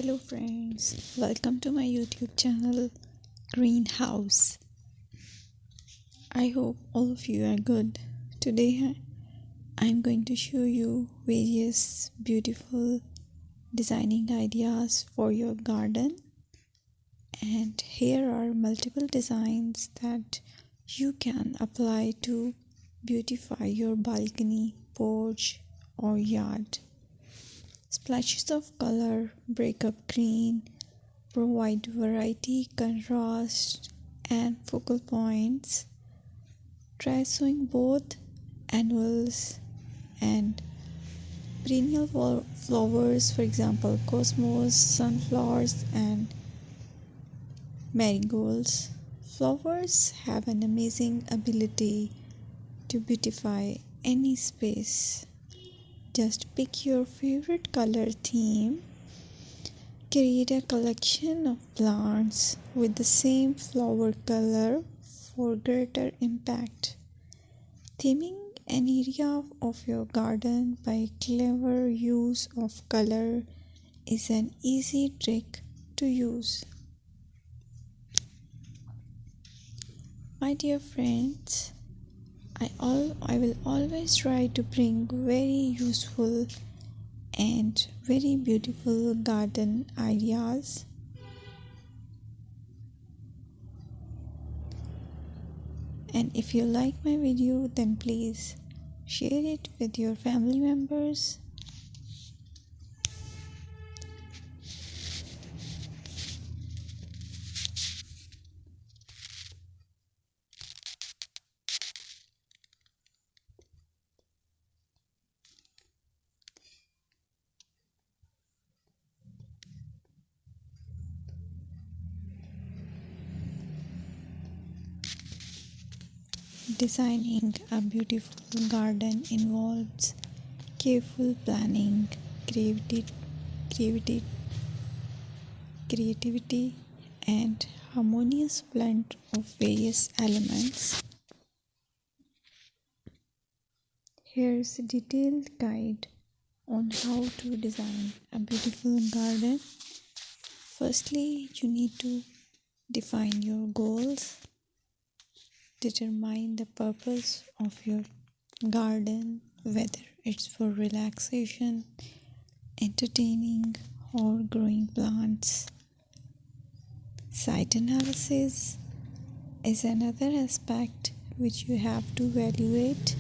Hello friends, welcome to my YouTube channel Greenhouse. I hope all of you are good. Today I'm going to show you various beautiful designing ideas for your garden, and here are multiple designs that you can apply to beautify your balcony, porch or yard. Splashes of color break up green, provide variety, contrast, and focal points. Try sowing both annuals and perennial flowers, for example, cosmos, sunflowers, and marigolds. Flowers have an amazing ability to beautify any space. Just pick your favorite color theme. Create a collection of plants with the same flower color for greater impact. Theming an area of your garden by clever use of color is an easy trick to use. My dear friends, I will always try to bring very useful and very beautiful garden ideas. And if you like my video, then please share it with your family members. Designing a beautiful garden involves careful planning, creativity, creativity, and harmonious blend of various elements. Here's a detailed guide on how to design a beautiful garden. Firstly, you need to define your goals. Determine the purpose of your garden, whether it's for relaxation, entertaining, or growing plants. Site analysis is another aspect which you have to evaluate.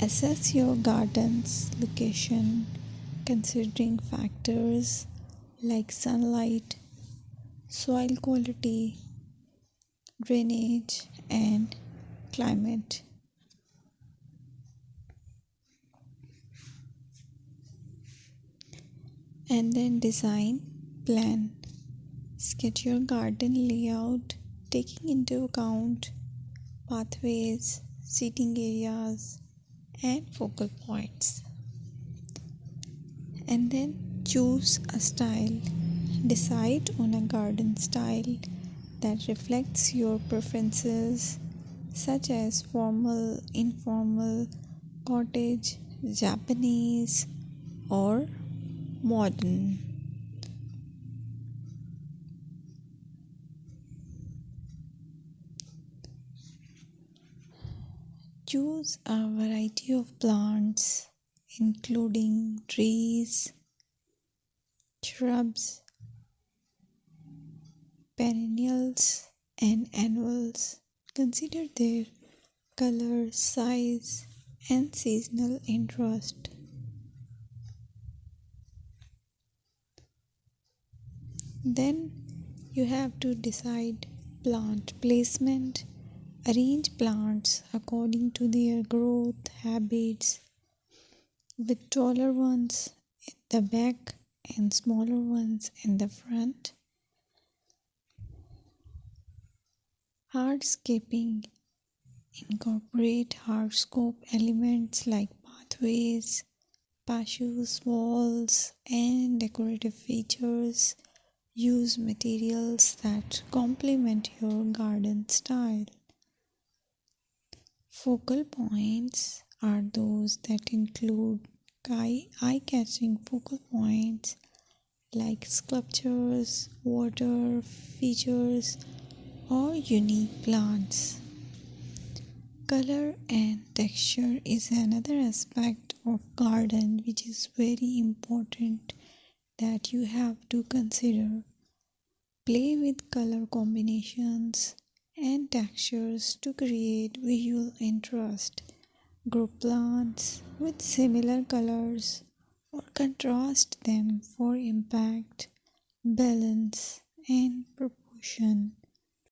Assess your garden's location, considering factors like sunlight, soil quality, drainage, and climate. And then design plan. Sketch your garden layout, taking into account pathways, seating areas, and focal points. And then choose a style. Decide on a garden style that reflects your preferences, such as formal, informal, cottage, Japanese, or modern. Choose a variety of plants, including trees, shrubs, perennials, and annuals. Consider their color, size, and seasonal interest. Then you have to decide plant placement. Arrange plants according to their growth habits, with taller ones in the back and smaller ones in the front. Hardscaping. Incorporate hardscape elements like pathways, patios, walls, and decorative features. Use materials that complement your garden style. Focal points are those that include eye-catching focal points like sculptures, water features, or unique plants. Color and texture is another aspect of garden which is very important that you have to consider. Play with color combinations and textures to create visual interest. Group plants with similar colors or contrast them for impact, balance, and proportion.